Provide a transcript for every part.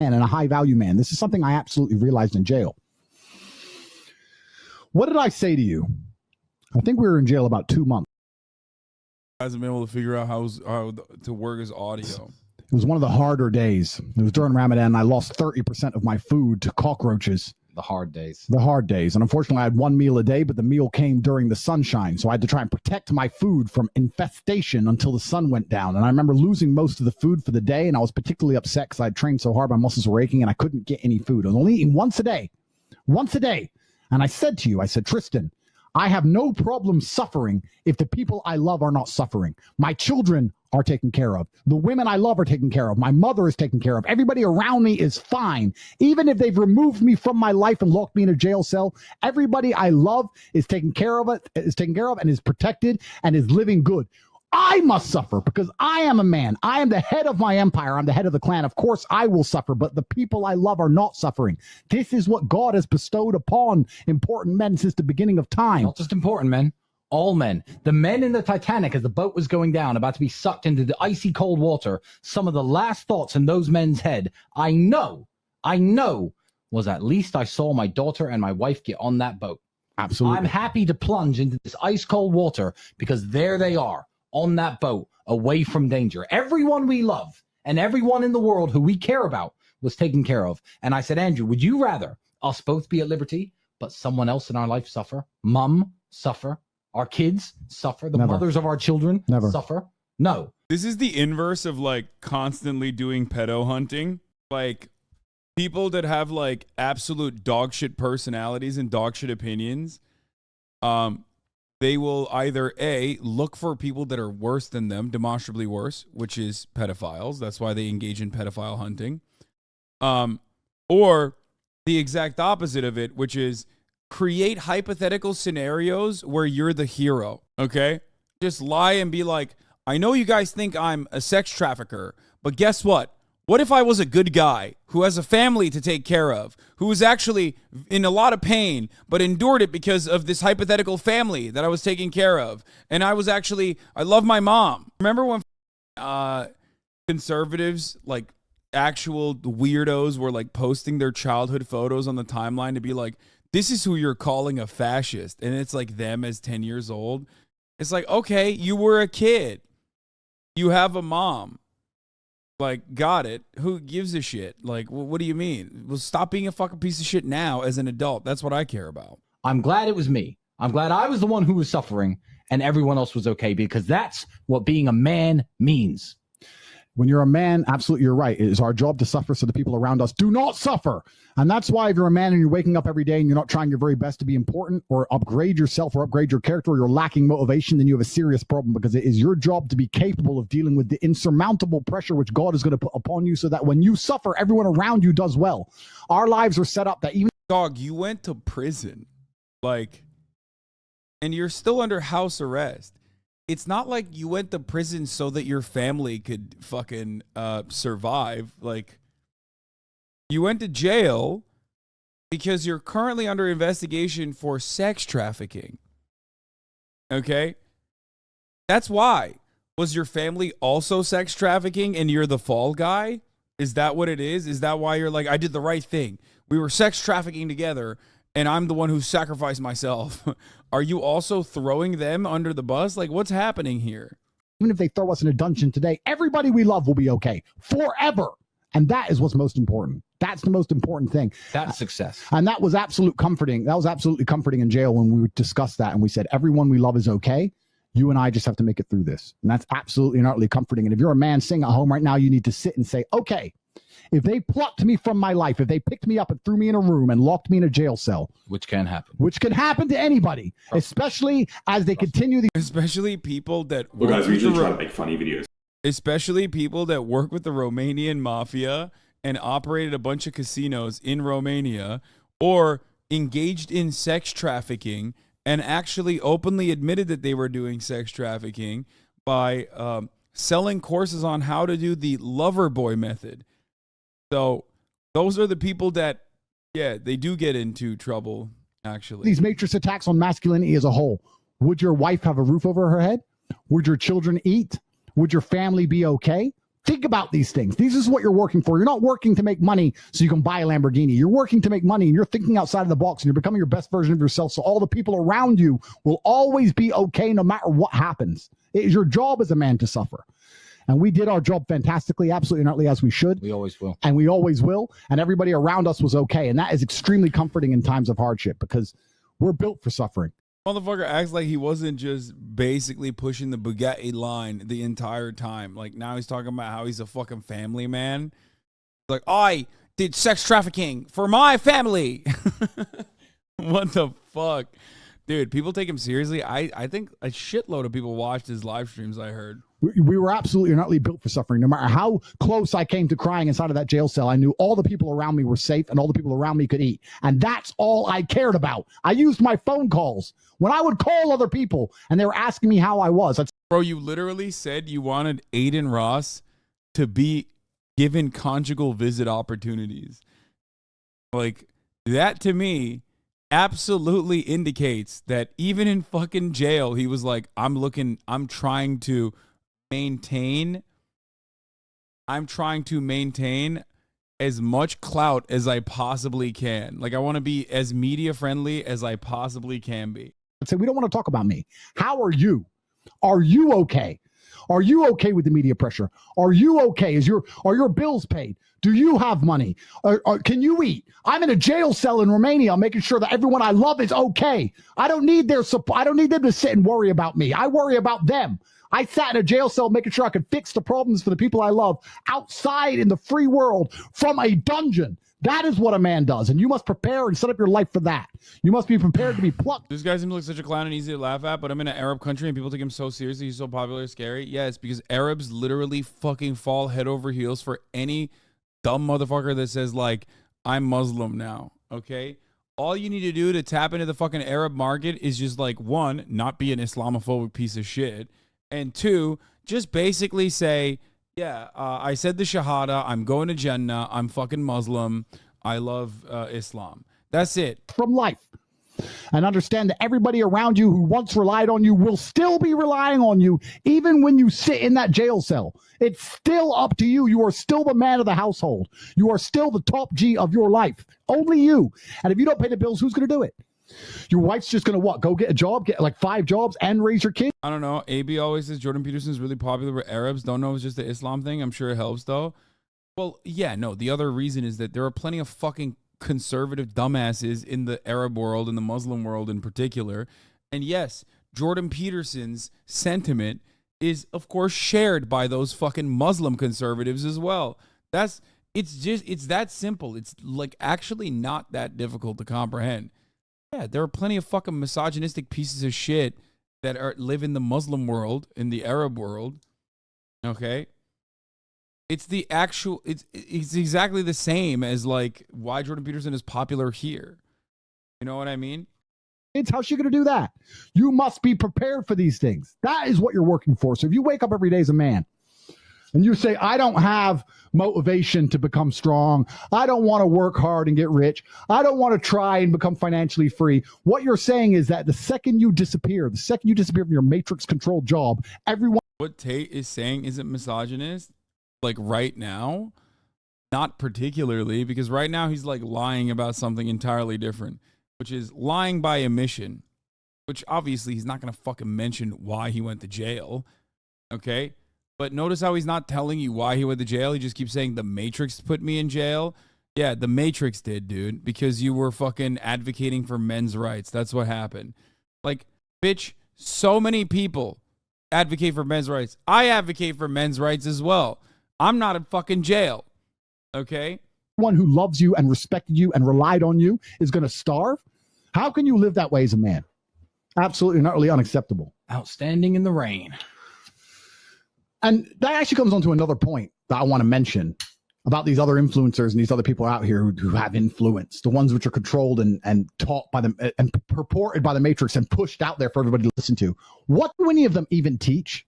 and a high value man. This is something I absolutely realized in jail. What did I say to you? I think we were in jail about 2 months. Hasn't been able to figure out how to work his audio. It was one of the harder days. It was during Ramadan, and I lost 30% of my food to cockroaches. The hard days. The hard days. And unfortunately, I had one meal a day, but the meal came during the sunshine. So I had to try and protect my food from infestation until the sun went down. And I remember losing most of the food for the day, and I was particularly upset because I had trained so hard, my muscles were aching, and I couldn't get any food. I was only eating once a day. Once a day. And I said to you, I said, Tristan, I have no problem suffering if the people I love are not suffering. My children are taken care of. The women I love are taken care of. My mother is taken care of. Everybody around me is fine. Even if they've removed me from my life and locked me in a jail cell, everybody I love is taken care of, and is protected and is living good. I must suffer because I am a man. I am the head of my empire. I'm the head of the clan. Of course, I will suffer, but the people I love are not suffering. This is what God has bestowed upon important men since the beginning of time. Not just important men, all men. The men in the Titanic, as the boat was going down, about to be sucked into the icy cold water, some of the last thoughts in those men's head, I know, was at least I saw my daughter and my wife get on that boat. Absolutely. I'm happy to plunge into this ice cold water because there they are. On that boat, away from danger. Everyone we love and everyone in the world who we care about was taken care of. And I said, Andrew, would you rather us both be at liberty, but someone else in our life suffer? Mom suffer? Our kids suffer? The mothers of our children suffer? No. This is the inverse of like constantly doing pedo hunting. Like people that have like absolute dog shit personalities and dog shit opinions. They will either A, look for people that are worse than them, demonstrably worse, which is pedophiles. That's why they engage in pedophile hunting. Or the exact opposite of it, which is create hypothetical scenarios where you're the hero, okay? Just lie and be like, I know you guys think I'm a sex trafficker, but guess what? What if I was a good guy who has a family to take care of, who was actually in a lot of pain, but endured it because of this hypothetical family that I was taking care of? And I love my mom. Remember when conservatives, like actual weirdos, were like posting their childhood photos on the timeline to be like, this is who you're calling a fascist. And it's like them as 10 years old. It's like, okay, you were a kid. You have a mom. Like, got it. Who gives a shit? Like, what do you mean? Well, stop being a fucking piece of shit now as an adult. That's what I care about. I'm glad it was me. I'm glad I was the one who was suffering and everyone else was okay, because that's what being a man means. When you're a man, absolutely, you're right. It is our job to suffer so the people around us do not suffer. And that's why if you're a man and you're waking up every day and you're not trying your very best to be important or upgrade yourself or upgrade your character, or you're lacking motivation, then you have a serious problem, because it is your job to be capable of dealing with the insurmountable pressure which God is going to put upon you so that when you suffer, everyone around you does well. Our lives are set up that even... Dog, you went to prison, like, and you're still under house arrest. It's not like you went to prison so that your family could fucking survive. Like, you went to jail because you're currently under investigation for sex trafficking. Okay? That's why. Was your family also sex trafficking and you're the fall guy? Is that what it is? Is that why you're like, I did the right thing? We were sex trafficking together and I'm the one who sacrificed myself. Are you also throwing them under the bus? Like, what's happening here? Even if they throw us in a dungeon today, everybody we love will be okay forever. And that is what's most important. That's the most important thing. That's success. And that was absolute comforting. That was absolutely comforting in jail when we discussed that. And we said, everyone we love is okay. You and I just have to make it through this. And that's absolutely and utterly comforting. And if you're a man sitting at home right now, you need to sit and say, okay, if they plucked me from my life, if they picked me up and threw me in a room and locked me in a jail cell, which can happen, to anybody, especially as they continue the, especially people that Well, guys, we usually try to make funny videos. Especially people that work with the Romanian mafia and operated a bunch of casinos in Romania, or engaged in sex trafficking and actually openly admitted that they were doing sex trafficking by selling courses on how to do the lover boy method. So those are the people that, yeah, they do get into trouble, actually. These matrix attacks on masculinity as a whole. Would your wife have a roof over her head? Would your children eat? Would your family be okay? Think about these things. This is what you're working for. You're not working to make money so you can buy a Lamborghini. You're working to make money and you're thinking outside of the box and you're becoming your best version of yourself. So all the people around you will always be okay no matter what happens. It is your job as a man to suffer. And we did our job fantastically, absolutely not as we should. We always will. And we always will. And everybody around us was okay. And that is extremely comforting in times of hardship because we're built for suffering. Motherfucker acts like he wasn't just basically pushing the Bugatti line the entire time. Like now he's talking about how he's a fucking family man. Like, I did sex trafficking for my family. What the fuck? Dude, people take him seriously. I think a shitload of people watched his live streams, I heard. We were absolutely not built for suffering. No matter how close I came to crying inside of that jail cell, I knew all the people around me were safe and all the people around me could eat. And that's all I cared about. I used my phone calls. When I would call other people and they were asking me how I was. Bro, you literally said you wanted Aiden Ross to be given conjugal visit opportunities. Like, that to me absolutely indicates that even in fucking jail, he was like, I'm trying to maintain as much clout as I possibly can. Like, I want to be as media friendly as I possibly can be. I'd say, we don't want to talk about me. How are you? Are you okay? Are you okay with the media pressure? Are you okay? Are your bills paid? Do you have money? Can you eat? I'm in a jail cell in Romania. I'm making sure that everyone I love is okay. I don't need their support. I don't need them to sit and worry about me. I worry about them. I sat in a jail cell making sure I could fix the problems for the people I love outside in the free world from a dungeon. That is what a man does, and you must prepare and set up your life for that. You must be prepared to be plucked. This guy seems like such a clown and easy to laugh at, but I'm in an Arab country and people take him so seriously. He's so popular, scary. Yeah, it's because Arabs literally fucking fall head over heels for any dumb motherfucker that says, like, I'm Muslim now, okay? All you need to do to tap into the fucking Arab market is just, like, one, not be an Islamophobic piece of shit, and two, just basically say, yeah, I said the Shahada, I'm going to Jannah, I'm fucking Muslim, I love Islam. That's it. From life. And understand that everybody around you who once relied on you will still be relying on you, even when you sit in that jail cell. It's still up to you. You are still the man of the household. You are still the top G of your life. Only you. And if you don't pay the bills, who's going to do it? Your wife's just going to what? Go get a job, get like 5 jobs and raise your kid? I don't know. AB always says Jordan Peterson's really popular with Arabs. Don't know if it's just the Islam thing. I'm sure it helps though. Well, yeah, no. The other reason is that there are plenty of fucking conservative dumbasses in the Arab world, in the Muslim world in particular. And yes, Jordan Peterson's sentiment is of course shared by those fucking Muslim conservatives as well. It's that simple. It's like actually not that difficult to comprehend. Yeah, there are plenty of fucking misogynistic pieces of shit that live in the Muslim world, in the Arab world. Okay? It's exactly the same as like why Jordan Peterson is popular here. You know what I mean? How's she going to do that? You must be prepared for these things. That is what you're working for. So if you wake up every day as a man and you say, I don't have motivation to become strong, I don't want to work hard and get rich, I don't want to try and become financially free, what you're saying is that the second you disappear from your matrix-controlled job, everyone... What Tate is saying isn't misogynist, like right now? Not particularly, because right now he's like lying about something entirely different, which is lying by omission, which obviously he's not going to fucking mention why he went to jail, okay? But notice how he's not telling you why he went to jail. He just keeps saying the Matrix put me in jail. Yeah, the Matrix did, dude, because you were fucking advocating for men's rights. That's what happened. Like, bitch, so many people advocate for men's rights. I advocate for men's rights as well. I'm not in fucking jail, okay? One who loves you and respected you and relied on you is going to starve? How can you live that way as a man? Absolutely not really unacceptable. Outstanding in the rain. And that actually comes on to another point that I want to mention about these other influencers and these other people out here who have influence, the ones which are controlled and taught by them and purported by the Matrix and pushed out there for everybody to listen to. What do any of them even teach?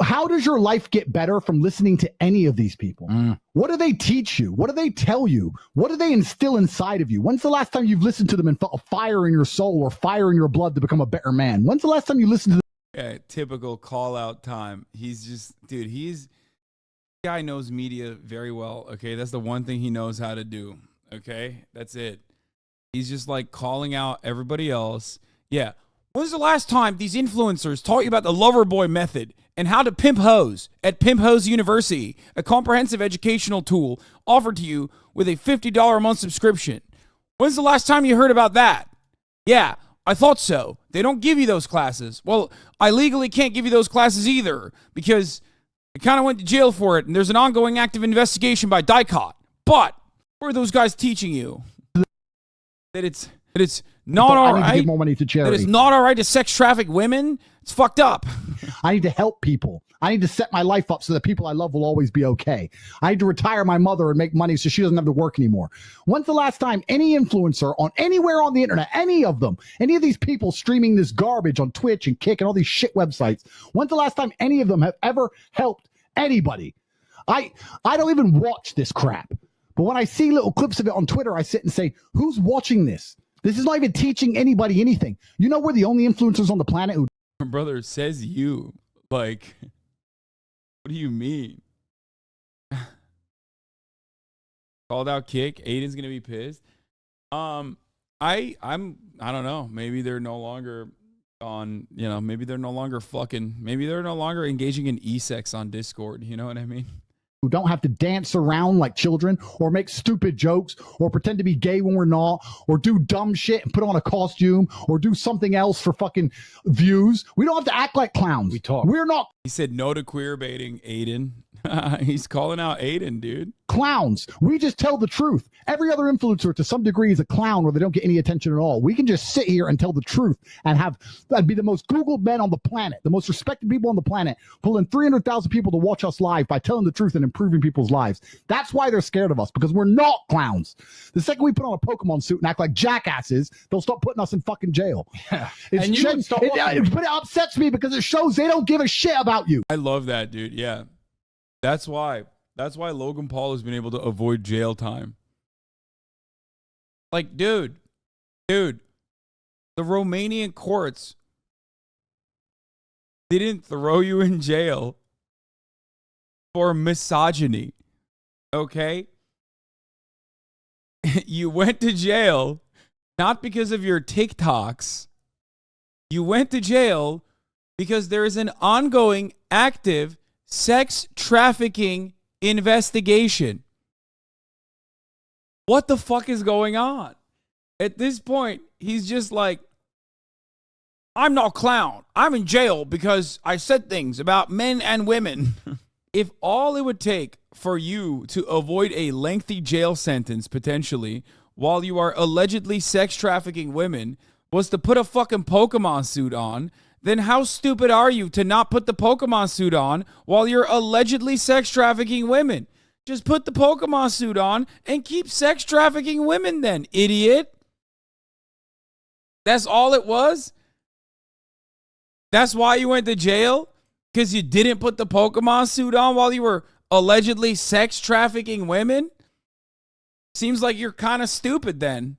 How does your life get better from listening to any of these people? What do they teach you? What do they tell you? What do they instill inside of you? When's the last time you've listened to them and felt a fire in your soul or fire in your blood to become a better man? When's the last time you listened to them? Yeah, typical call out time. He's just, dude, he's Guy knows media very well. Okay, that's the one thing he knows how to do. Okay, that's it. He's just like calling out everybody else. Yeah. When's the last time these influencers taught you about the lover boy method and how to pimp hoes at Pimp Hose University, a comprehensive educational tool offered to you with a $50 a month subscription? When's the last time you heard about that? Yeah, I thought so. They don't give you those classes. Well, I legally can't give you those classes either because I kind of went to jail for it, and there's an ongoing active investigation by DICOT. But what are those guys teaching you? That it's not all right. I need to give more money to charity. That it's not all right to sex traffic women. It's fucked up. I need to help people. I need to set my life up so that people I love will always be okay. I need to retire my mother and make money so she doesn't have to work anymore. When's the last time any influencer on anywhere on the internet, any of them, any of these people streaming this garbage on Twitch and Kick and all these shit websites, when's the last time any of them have ever helped anybody? I don't even watch this crap. But when I see little clips of it on Twitter, I sit and say, who's watching this? This is not even teaching anybody anything. You know, we're the only influencers on the planet who... Brother, says you. Like, what do you mean? Called out Kick. Aiden's gonna be pissed. I don't know. Maybe they're no longer on, you know, maybe they're no longer fucking, maybe they're no longer engaging in e-sex on Discord. You know what I mean? Who don't have to dance around like children or make stupid jokes or pretend to be gay when we're not or do dumb shit and put on a costume or do something else for fucking views. We don't have to act like clowns. We talk. We're not He said no to queer baiting, Aiden. He's calling out Aiden, dude. clowns. We just tell the truth. Every other influencer to some degree is a clown where they don't get any attention at all. We can just sit here and tell the truth and be the most Googled men on the planet, the most respected people on the planet, pulling 300,000 people to watch us live by telling the truth and improving people's lives. That's why they're scared of us, because we're not clowns. The second we put on a Pokemon suit and act like jackasses, they'll start putting us in fucking jail. Yeah. It's And you wouldn't stop watching. but it upsets me because it shows they don't give a shit about you. I love that, dude. Yeah. That's why Logan Paul has been able to avoid jail time. Like, dude, the Romanian courts didn't throw you in jail for misogyny. Okay? You went to jail not because of your TikToks. You went to jail because there is an ongoing active sex trafficking investigation. What the fuck is going on? At this point, he's just like, I'm not a clown. I'm in jail because I said things about men and women. If all it would take for you to avoid a lengthy jail sentence, potentially, while you are allegedly sex trafficking women, was to put a fucking Pokemon suit on, then how stupid are you to not put the Pokemon suit on while you're allegedly sex trafficking women? Just put the Pokemon suit on and keep sex trafficking women then, idiot. That's all it was? That's why you went to jail? Because you didn't put the Pokemon suit on while you were allegedly sex trafficking women? Seems like you're kind of stupid then.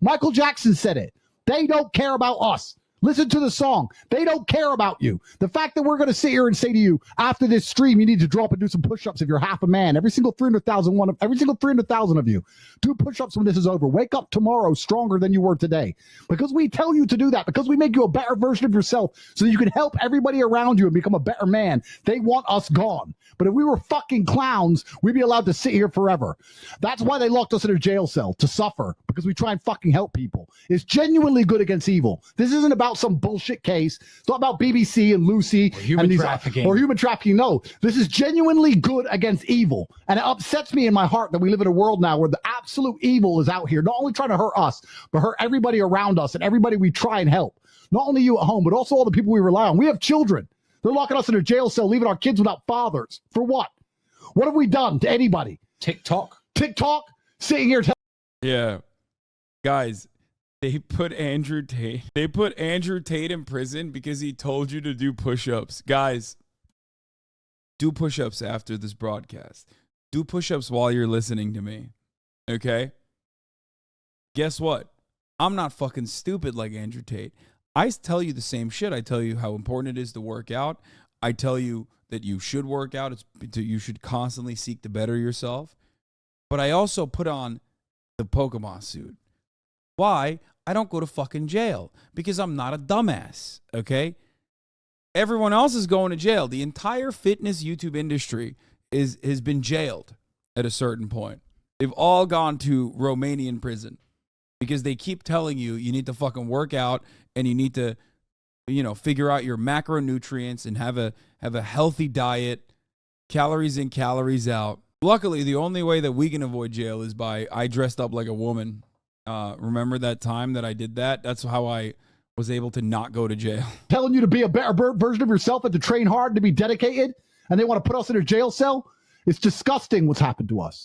Michael Jackson said it. They don't care about us. Listen to the song. They don't care about you. The fact that we're going to sit here and say to you, after this stream, you need to drop and do some push-ups if you're half a man. Every single 300,000 of you, do push-ups when this is over. Wake up tomorrow stronger than you were today. Because we tell you to do that, because we make you a better version of yourself so that you can help everybody around you and become a better man. They want us gone. But if we were fucking clowns, we'd be allowed to sit here forever. That's why they locked us in a jail cell, to suffer, because we try and fucking help people. It's genuinely good against evil. This isn't about some bullshit case. It's not about BBC and Lucy or human trafficking. Or human trafficking. No, this is genuinely good against evil. And it upsets me in my heart that we live in a world now where the absolute evil is out here, not only trying to hurt us, but hurt everybody around us and everybody we try and help. Not only you at home, but also all the people we rely on. We have children. They're locking us in a jail cell, leaving our kids without fathers. For what? What have we done to anybody? TikTok, sitting here. Yeah. Guys, they put Andrew Tate in prison because he told you to do push-ups. Guys, do push-ups after this broadcast. Do push-ups while you're listening to me. Okay? Guess what? I'm not fucking stupid like Andrew Tate. I tell you the same shit. I tell you how important it is to work out. I tell you that you should work out. You should constantly seek to better yourself. But I also put on the Pokemon suit. Why? I don't go to fucking jail because I'm not a dumbass, okay? Everyone else is going to jail. The entire fitness YouTube industry has been jailed at a certain point. They've all gone to Romanian prison because they keep telling you need to fucking work out and you need to, figure out your macronutrients and have a healthy diet, calories in, calories out. Luckily, the only way that we can avoid jail is by I dressed up like a woman. Remember that time that I did that? That's how I was able to not go to jail. Telling you to be a better version of yourself and to train hard and to be dedicated, and they want to put us in a jail cell? It's disgusting what's happened to us.